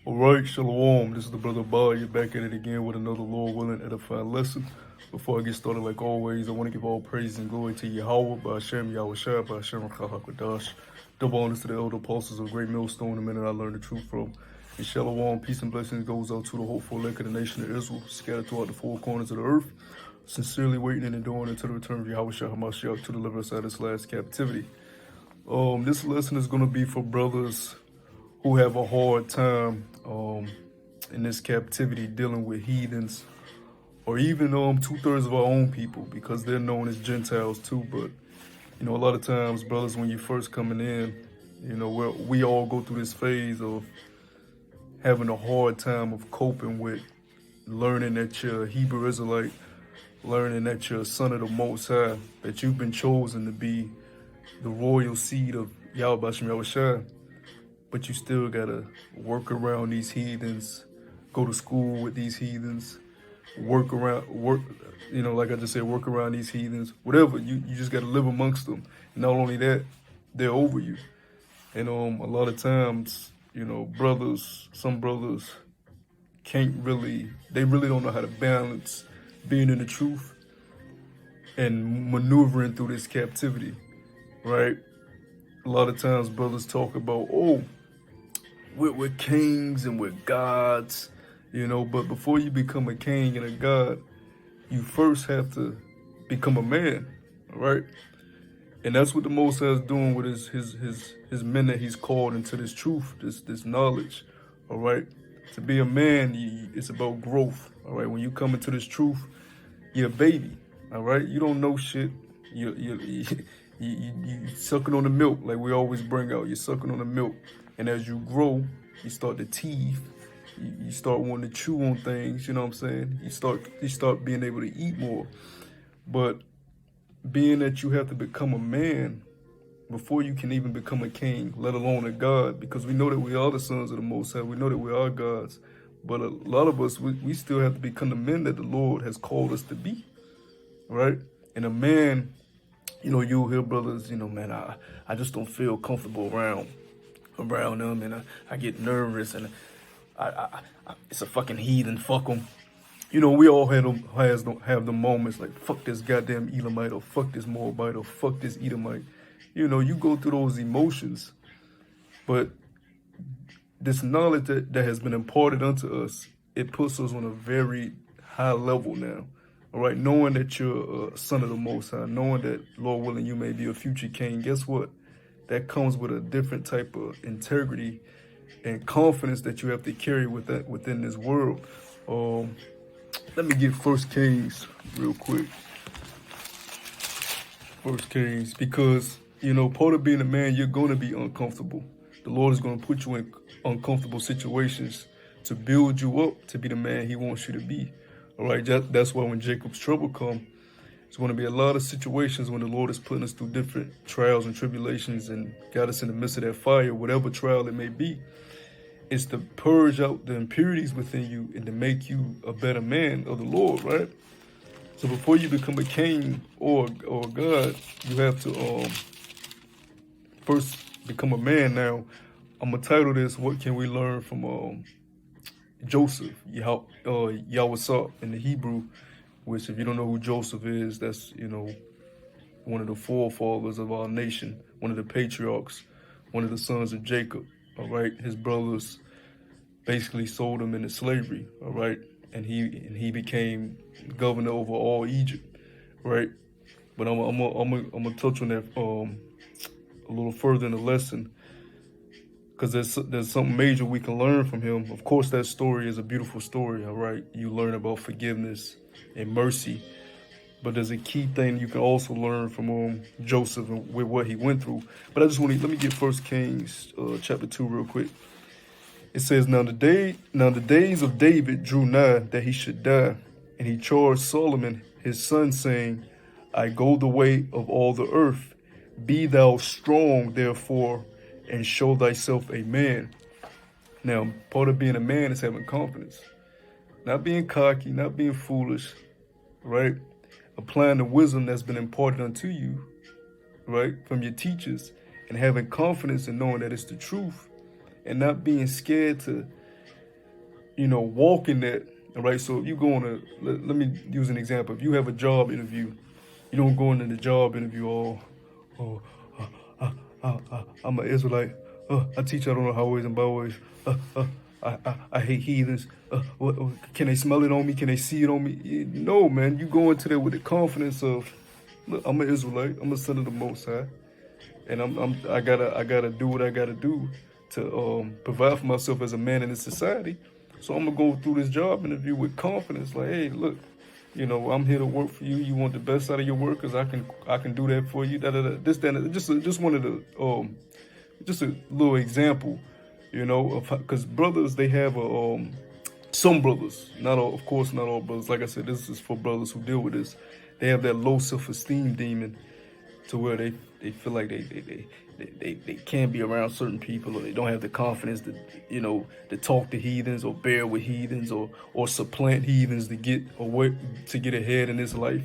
All right, Shalom. This is the brother Bar. You're back at it again with another Lord willing edifying lesson. Before I get started, like always, I want to give all praise and glory to Yahweh, by Hashem, YAWASAP, by Hashem, Chahakadash. Double honors to the elder apostles of Great Millstone, the men that I learned the truth from. And Shalom, peace and blessings goes out to the hopeful elect of the nation of Israel, scattered throughout the four corners of the earth, sincerely waiting and enduring until the return of Yahweh HaMashiach to deliver us out of this last captivity. This lesson is going to be for brothers who have a hard time in this captivity dealing with heathens, or even 2/3 of our own people, because they're known as Gentiles too. But a lot of times, brothers, when you're first coming in, we all go through this phase of having a hard time of coping with learning that you're a Hebrew Israelite, learning that you're a son of the Most High, that you've been chosen to be the royal seed of Yahweh Bashem Yahushua. But you still gotta work around these heathens, go to school with these heathens, work, like I just said, work around these heathens, whatever. You just gotta live amongst them. And not only that, they're over you. And a lot of times, some brothers they really don't know how to balance being in the truth and maneuvering through this captivity, right? A lot of times brothers talk about, we're kings and we're gods, but before you become a king and a god, you first have to become a man, all right? And that's what the Most High is doing with his men that he's called into this truth, this knowledge, all right? To be a man, it's about growth, all right? When you come into this truth, you're a baby, all right? You don't know shit. You sucking on the milk, like we always bring out. You're sucking on the milk. And as you grow, you start to teeth. You start wanting to chew on things, you know what I'm saying? You start being able to eat more. But being that you have to become a man before you can even become a king, let alone a god, because we know that we are the sons of the Most High. We know that we are gods. But a lot of us, we still have to become the men that the Lord has called us to be, right? And a man, you'll hear brothers, man, I just don't feel comfortable around them, and I get nervous, and I it's a fucking heathen, fuck them. We all have the moments like, fuck this goddamn Elamite, or fuck this Moabite, or fuck this Edomite. You go through those emotions, but this knowledge that has been imparted unto us, it puts us on a very high level now. All right, knowing that you're a son of the Most High, knowing that, Lord willing, you may be a future king, guess what? That comes with a different type of integrity and confidence that you have to carry within this world. Let me get 1 Kings real quick. 1 Kings, because, part of being a man, you're going to be uncomfortable. The Lord is going to put you in uncomfortable situations to build you up to be the man he wants you to be. All right, that's why when Jacob's trouble come, it's going to be a lot of situations when the Lord is putting us through different trials and tribulations and got us in the midst of that fire, whatever trial it may be. It's to purge out the impurities within you and to make you a better man of the Lord, right? So before you become a king or a god, you have to first become a man. Now, I'm going to title this, What Can We Learn from Joseph, YAWASAP in the Hebrew, which, if you don't know who Joseph is, that's, one of the forefathers of our nation, one of the patriarchs, one of the sons of Jacob, all right? His brothers basically sold him into slavery, all right? And he became governor over all Egypt, right? But I'm gonna touch on that a little further in the lesson, because there's something major we can learn from him. Of course, that story is a beautiful story, all right? You learn about forgiveness and mercy, but there's a key thing you can also learn from Joseph and with what he went through. But I just let me get 1 Kings chapter 2 real quick. It says, Now the days of David drew nigh that he should die, and he charged Solomon his son, saying, I go the way of all the earth. Be thou strong, therefore, and show thyself a man. Now, part of being a man is having confidence. Not being cocky, not being foolish, right? Applying the wisdom that's been imparted unto you, right, from your teachers, and having confidence in knowing that it's the truth, and not being scared to walk in that. All right. So if you go on let me use an example. If you have a job interview, you don't go into the job interview oh, I'm an Israelite. I teach I don't know highways and byways. I hate heathens. Can they smell it on me? Can they see it on me? No, man. You go into there with the confidence of, look, I'm an Israelite. I'm a son of the Most High, and I gotta do what I gotta do to provide for myself as a man in this society. So I'm gonna go through this job interview with confidence, like, hey, look, I'm here to work for you. You want the best out of your workers, I can do that for you. This, that, just one of the just a little example, of because brothers, they have some brothers, not all, of course, not all brothers. Like I said, this is for brothers who deal with this. They have that low self-esteem demon, to where they feel like they can't be around certain people, or they don't have the confidence to talk to heathens, or bear with heathens, or supplant heathens to get ahead in this life.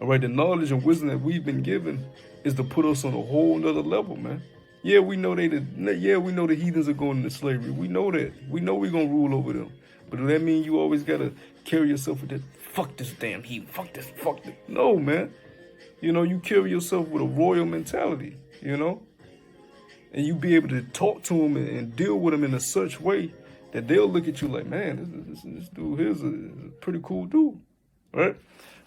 All right, the knowledge and wisdom that we've been given is to put us on a whole nother level, man. Yeah, we know the heathens are going into slavery. We know that. We know we're gonna rule over them. But does that mean you always gotta carry yourself with that, fuck this damn heathen, fuck this. No, man. You carry yourself with a royal mentality, and you be able to talk to them and deal with them in a such way that they'll look at you like, man, this dude here's a pretty cool dude, right?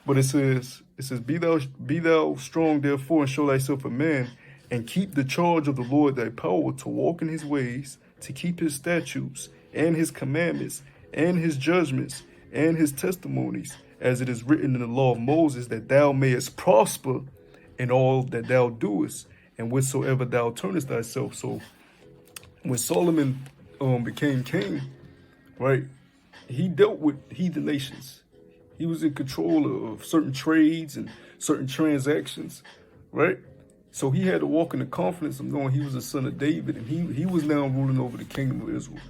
But it says, be thou strong therefore, and show thyself a man, and keep the charge of the Lord thy power, to walk in his ways, to keep his statutes and his commandments and his judgments and his testimonies, as it is written in the law of Moses, that thou mayest prosper in all that thou doest, and whatsoever thou turnest thyself. So when Solomon became king, right, he dealt with heathen nations. He was in control of certain trades and certain transactions, right? So he had to walk in the confidence of knowing he was a son of David, and he was now ruling over the kingdom of Israel.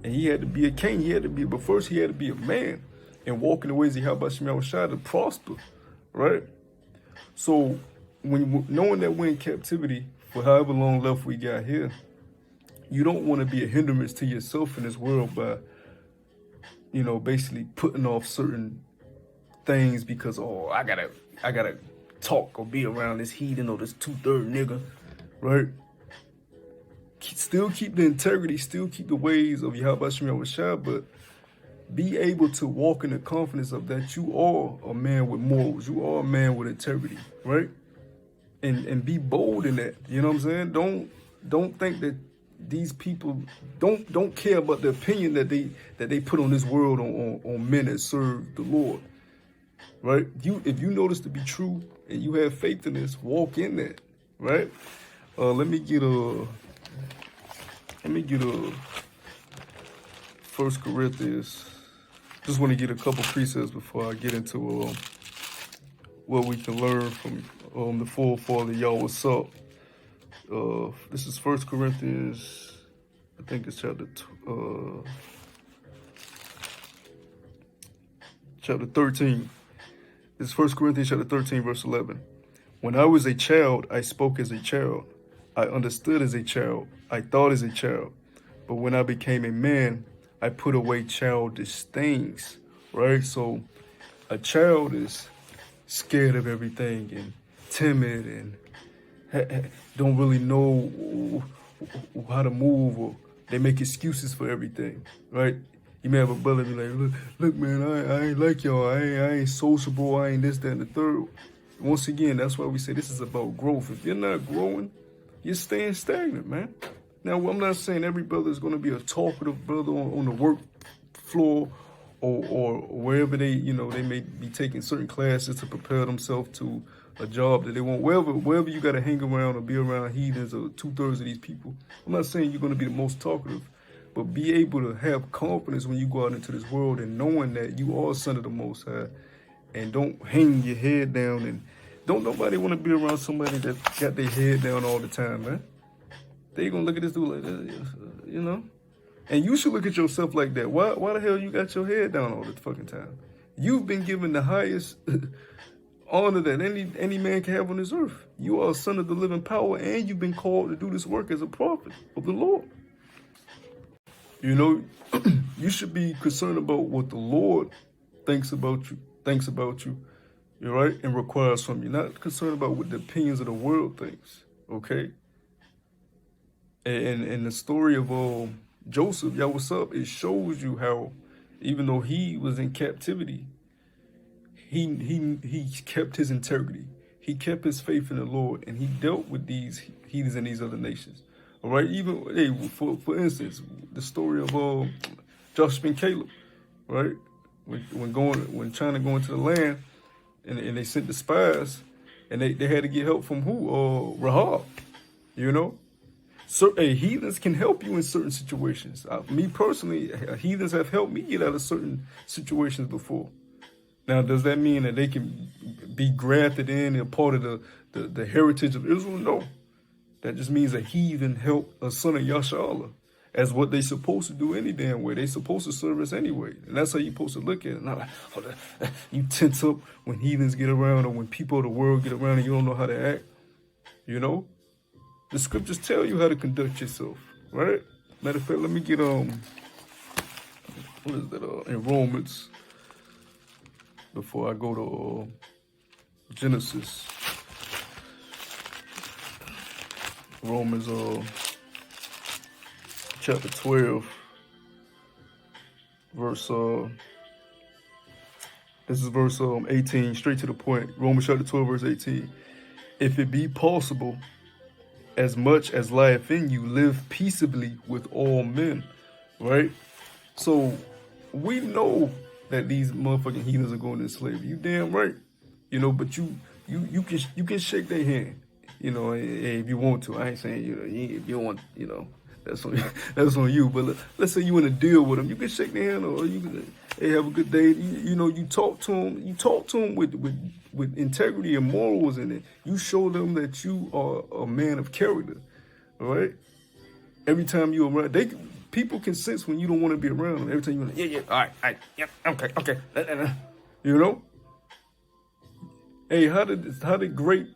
And he had to be a king. But first he had to be a man and walk in the ways of YAWASAP to prosper, right? So knowing that we're in captivity for however long left we got here, you don't want to be a hindrance to yourself in this world by, basically putting off certain things because, I gotta talk or be around this heathen or this 2/3 nigga, right? Still keep the integrity, still keep the ways of YAWASAP, but be able to walk in the confidence of that you are a man with morals, you are a man with integrity, right? And be bold in that. You know what I'm saying? Don't think that these people don't care about the opinion that they put on this world on men that serve the Lord. Right? If you know this to be true and you have faith in this, walk in that, right? Let me get a 1 Corinthians. Just want to get a couple precepts before I get into what we can learn from the full father YAWASAP. This is 1 Corinthians, I think it's chapter 13. This is 1 Corinthians chapter 13, verse 11. When I was a child, I spoke as a child. I understood as a child. I thought as a child. But when I became a man, I put away childish things, right? So a child is scared of everything and timid and don't really know how to move, or they make excuses for everything, right? You may have a brother be like, look, man, I ain't like y'all. I ain't sociable. I ain't this, that, and the third. Once again, that's why we say this is about growth. If you're not growing, you're staying stagnant, man. Now, I'm not saying every brother is going to be a talkative brother on the work floor or wherever they may be taking certain classes to prepare themselves to a job that they want. Wherever you got to hang around or be around heathens or 2/3 of these people. I'm not saying you're going to be the most talkative, but be able to have confidence when you go out into this world and knowing that you are a son of the Most High, and don't hang your head down, and don't nobody want to be around somebody that got their head down all the time, man. They gonna look at this dude like that, And you should look at yourself like that. Why the hell you got your head down all the fucking time? You've been given the highest honor that any man can have on this earth. You are a son of the living power, and you've been called to do this work as a prophet of the Lord. You know, you should be concerned about what the Lord thinks about you, you're right, and requires from you. Not concerned about what the opinions of the world thinks. Okay? And the story of Joseph, YAWASAP, it shows you how, even though he was in captivity, he kept his integrity. He kept his faith in the Lord, and he dealt with these heathens and these other nations. All right, even hey, for instance, the story of Joshua and Caleb, right? When China going to the land, and they sent the spies, and they had to get help from who? Rahab, you know. So, heathens can help you in certain situations. Me personally, heathens have helped me get out of certain situations before. Now, does that mean that they can be grafted in and part of the heritage of Israel? No. That just means a heathen helped a son of Yasharallah as what they supposed to do any damn way. They supposed to serve us anyway. And that's how you supposed to look at it. Not like, you tense up when heathens get around or when people of the world get around and you don't know how to act. You know? The scriptures tell you how to conduct yourself, right? Matter of fact, let me get, what is that, in Romans, before I go to Genesis. Romans chapter 12, verse this is verse 18, straight to the point. Romans chapter 12, verse 18. If it be possible, as much as lieth in you, live peaceably with all men, right? So we know that these motherfucking heathens are going into slavery. You damn right, you know. But you can shake their hand, you know, if you want to. I ain't saying if you want, you know, that's on that's on you. But let's say you in a deal with them, you can shake their hand, or you can hey, have a good day. You know, you talk to them. You talk to them with integrity and morals in it. You show them that you are a man of character, all right? Every time you're around, people can sense when you don't want to be around them. Every time you're like, yeah, all right, yeah, okay. You know? Hey, how did great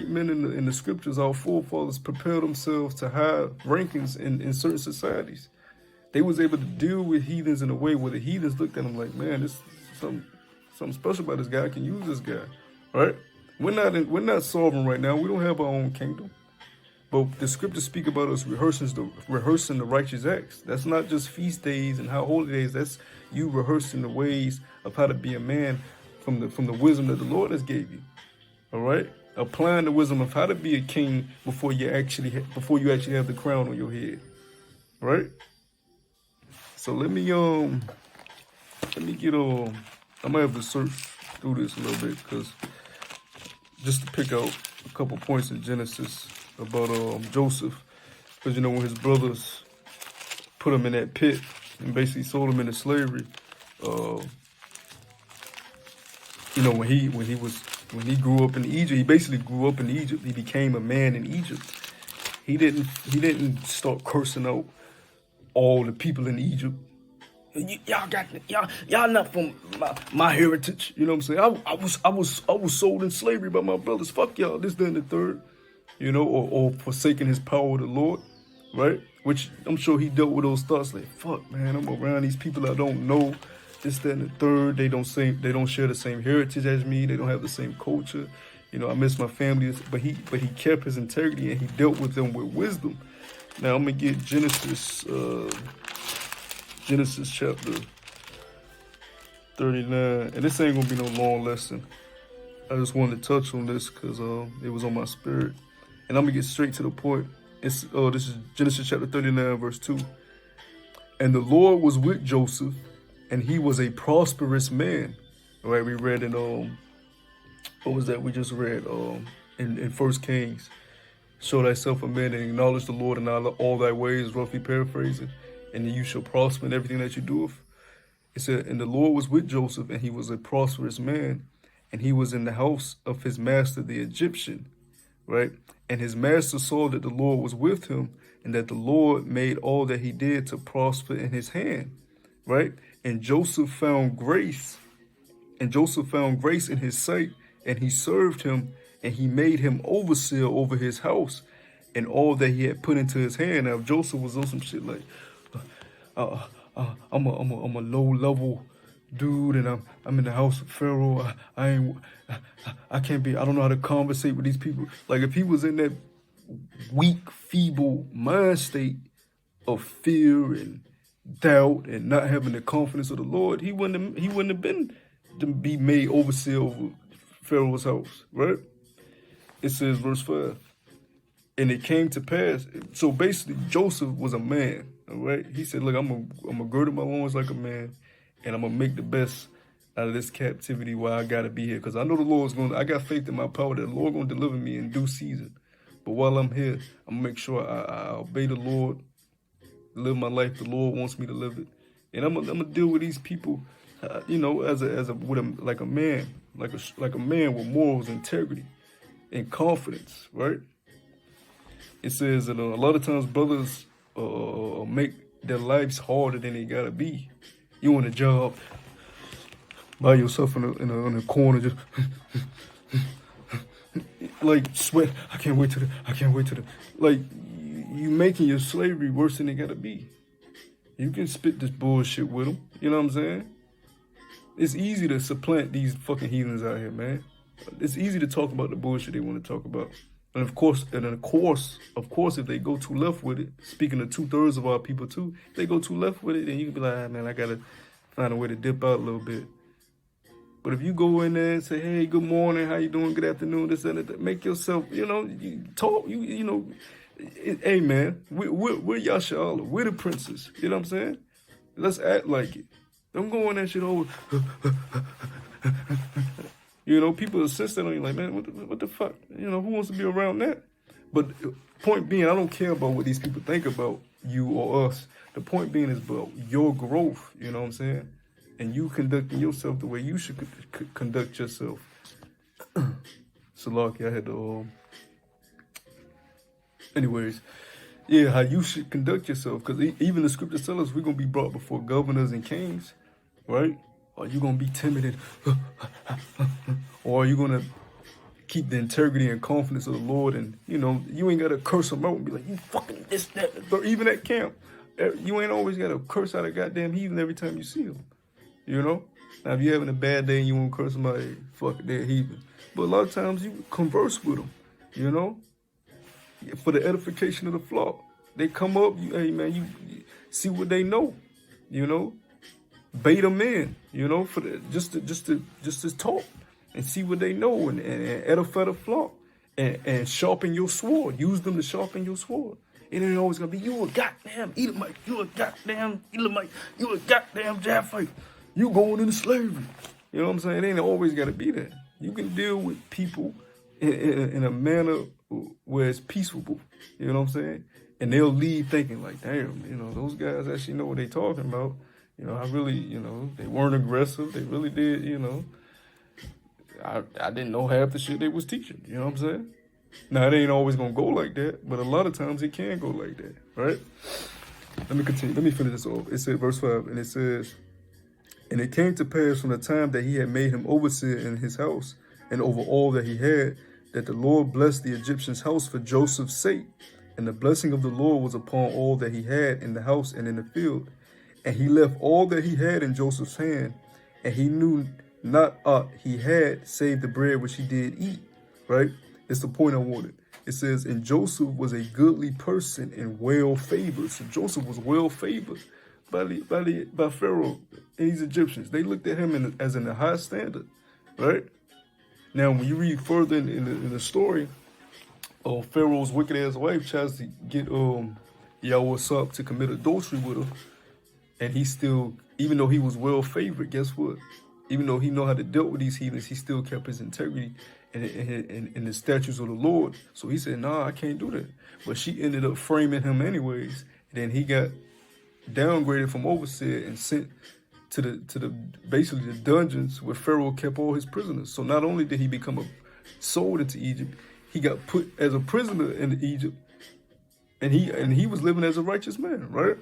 men in the scriptures, our forefathers, prepare themselves to high rankings in certain societies? They was able to deal with heathens in a way where the heathens looked at them like, man, this is something special about this guy. I can use this guy, right? We're not sovereign right now. We don't have our own kingdom, but the scriptures speak about us rehearsing the righteous acts. That's not just feast days and how holy days. That's you rehearsing the ways of how to be a man from the wisdom that the Lord has gave you. All right, applying the wisdom of how to be a king before you actually have the crown on your head, right? So let me get I might have to search through this a little bit, because just to pick out a couple points in Genesis about Joseph, because you know when his brothers put him in that pit and basically sold him into slavery, you know when he grew up in Egypt, he basically grew up in Egypt. He became a man in Egypt. He didn't start cursing out all the people in Egypt. Y'all not from my heritage. You know what I'm saying? I was sold in slavery by my brothers. Fuck y'all. This, then the third. You know, or forsaking his power of the Lord, right? Which I'm sure he dealt with those thoughts like, fuck, man, I'm around these people I don't know. This, then the third. They don't share the same heritage as me. They don't have the same culture. You know, I miss my family, but he kept his integrity and he dealt with them with wisdom. Now I'm gonna get Genesis chapter 39, and this ain't gonna be no long lesson. I just wanted to touch on this because it was on my spirit, and I'm gonna get straight to the point. This is Genesis chapter 39, verse 2. And the Lord was with Joseph, and he was a prosperous man. All right, we read in what was that we just read in 1 Kings. Show thyself a man and acknowledge the Lord in all thy ways, roughly paraphrasing, and then you shall prosper in everything that you do. It said, and the Lord was with Joseph, and he was a prosperous man, and he was in the house of his master, the Egyptian, right? And his master saw that the Lord was with him, and that the Lord made all that he did to prosper in his hand, right? And Joseph found grace in his sight, and he served him, and he made him overseer over his house and all that he had put into his hand. Now, if Joseph was on some shit like, I'm a low level dude, and I'm in the house of Pharaoh. I can't be. I don't know how to conversate with these people. Like if he was in that weak, feeble mind state of fear and doubt and not having the confidence of the Lord, he wouldn't have been to be made overseer over Pharaoh's house, right? It says verse 5. And it came to pass. So basically, Joseph was a man, all right? He said, look, I'm gonna gird my loins like a man, and I'm gonna make the best out of this captivity while I gotta be here. Because I know the Lord's I got faith in my power that the Lord gonna deliver me in due season. But while I'm here, I'm gonna make sure I obey the Lord, live my life the Lord wants me to live it. And I'm gonna deal with these people, like a man with morals, integrity, and confidence, right? It says that a lot of times brothers make their lives harder than they gotta be. You on a job by yourself in a corner, just like sweat. I can't wait to the. Like you making your slavery worse than it gotta be. You can spit this bullshit with them. You know what I'm saying? It's easy to supplant these fucking heathens out here, man. It's easy to talk about the bullshit they want to talk about. And of course, if they go too left with it, speaking of 2/3 of our people too, if they go too left with it, then you can be like, man, I gotta find a way to dip out a little bit. But if you go in there and say, hey, good morning, how you doing, good afternoon, this and that, make yourself, you talk, hey man, we're Yashala, we're the princes, you know what I'm saying? Let's act like it. Don't go in that shit over. People insist on you like, man, what the fuck? Who wants to be around that? But point being, I don't care about what these people think about you or us. The point being is about your growth, you know what I'm saying? And you conducting yourself the way you should conduct yourself. So, lucky I had to, anyways, yeah, how you should conduct yourself. Because even the scriptures tell us we're going to be brought before governors and kings, right? Are you going to be timid and or are you going to keep the integrity and confidence of the Lord? And, you ain't got to curse them out and be like, you fucking this, that. Or even at camp, you ain't always got to curse out a goddamn heathen every time you see them, Now, if you're having a bad day and you want to curse somebody, fuck it, they're heathen. But a lot of times you converse with them, for the edification of the flock. They come up, hey, man, you see what they know, bait them in, for just to talk and see what they know and edify the flock and sharpen your sword. Use them to sharpen your sword. It ain't always gonna be you a goddamn Edomite, you a goddamn Elamite, you a goddamn Japhite. You going into slavery. You know what I'm saying? It ain't always gotta be that. You can deal with people in a manner where it's peaceful. You know what I'm saying? And they'll leave thinking like, damn, those guys actually know what they talking about. I really, they weren't aggressive. They really did, I didn't know half the shit they was teaching. You know what I'm saying? Now, it ain't always going to go like that, but a lot of times it can go like that, right? Let me continue. Let me finish this off. It said, verse 5, and it says, and it came to pass from the time that he had made him overseer in his house and over all that he had, that the Lord blessed the Egyptian's house for Joseph's sake. And the blessing of the Lord was upon all that he had in the house and in the field. And he left all that he had in Joseph's hand, and he knew not aught he had save the bread which he did eat, right? It's the point I wanted. It says, and Joseph was a goodly person and well favored. So Joseph was well favored by Pharaoh and these Egyptians. They looked at him as in a high standard, right? Now, when you read further in the story, Pharaoh's wicked ass wife tries to get YAWASAP to commit adultery with her. And he still, even though he was well favored, guess what? Even though he know how to deal with these heathens, he still kept his integrity and the statutes of the Lord. So he said, nah, I can't do that. But she ended up framing him anyways. And then he got downgraded from overseer and sent to the basically the dungeons where Pharaoh kept all his prisoners. So not only did he become sold into Egypt, he got put as a prisoner in Egypt, and he was living as a righteous man, right?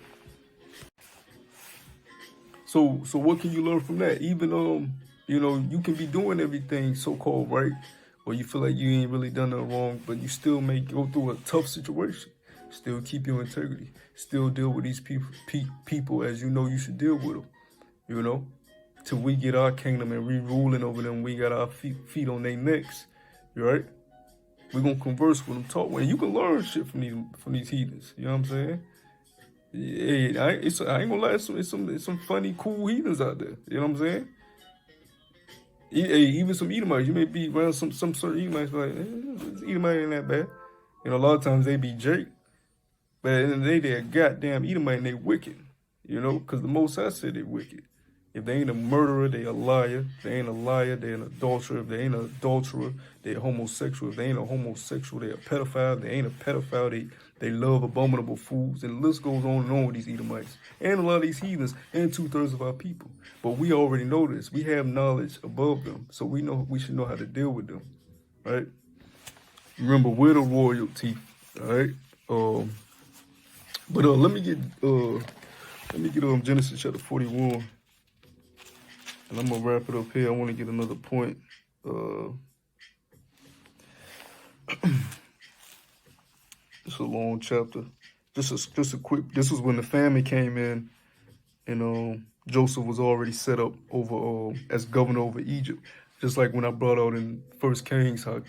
So what can you learn from that? Even you can be doing everything so-called right, or you feel like you ain't really done nothing wrong, but you still may go through a tough situation. Still keep your integrity. Still deal with these people as you know you should deal with them. You know, till we get our kingdom and re-ruling over them, we got our feet on their necks. Right? We're gonna converse with them, talk with them. You can learn shit from these heathens. You know what I'm saying? Yeah, I ain't gonna lie. It's some funny, cool heathens out there. You know what I'm saying? Even some Edomites, you may be around some certain Edomites, like, this Edomite ain't that bad. You know, a lot of times they be Jake, but at the end of the day, they're a goddamn Edomite and they wicked. You know, because the Most High said they wicked. If they ain't a murderer, they a liar. If they ain't a liar, they an adulterer. If they ain't an adulterer, they a homosexual. If they ain't a homosexual, they a pedophile. If they ain't a pedophile, they love abominable foods. And the list goes on and on with these Edomites. And a lot of these heathens, and 2/3 of our people. But we already know this. We have knowledge above them. So we know we should know how to deal with them. Right? Remember, we're the royalty. Alright? But let me get Genesis chapter 41. And I'm gonna wrap it up here. I want to get another point. It's a long chapter. Just a quick. This was when the famine came in, and Joseph was already set up over as governor over Egypt. Just like when I brought out in First Kings, how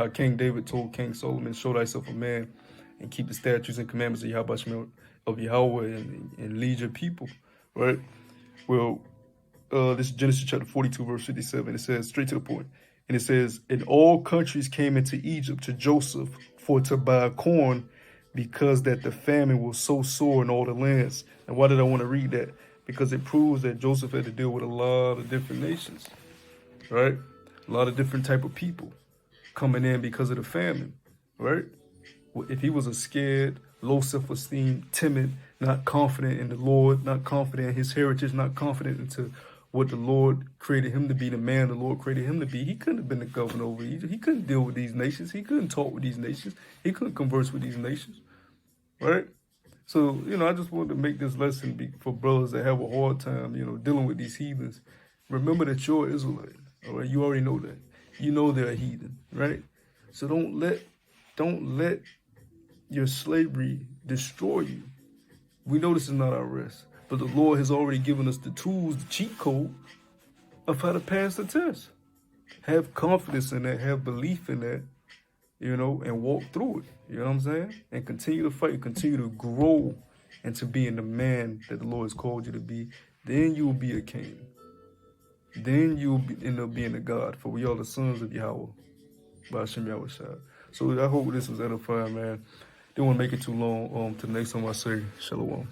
King David told King Solomon, "Show thyself a man, and keep the statutes and commandments of Yahweh and lead your people." Right. Well. This is Genesis chapter 42, verse 57. It says, straight to the point. And it says, and all countries came into Egypt to Joseph for to buy corn, because that the famine was so sore in all the lands. And why did I want to read that? Because it proves that Joseph had to deal with a lot of different nations, right? A lot of different type of people coming in because of the famine, right? If he was a scared, low self-esteem, timid, not confident in the Lord, not confident in his heritage, not confident into what the Lord created him to be, the man the Lord created him to be, he couldn't have been the governor over Egypt. He couldn't deal with these nations. He couldn't talk with these nations. He couldn't converse with these nations, right? So, I just wanted to make this lesson for brothers that have a hard time, dealing with these heathens. Remember that you're Israelite, all right? You already know that. You know they're a heathen, right? So don't let your slavery destroy you. We know this is not our rest, but the Lord has already given us the tools, the cheat code of how to pass the test. Have confidence in that, have belief in that, and walk through it. You know what I'm saying? And continue to fight, continue to grow into being the man that the Lord has called you to be. Then you will be a king. Then you will end up being a God, for we are the sons of Yahweh, by Hashem YAWASAP. So I hope this was edifying, man. Didn't want to make it too long. Till next time I say, Shalom.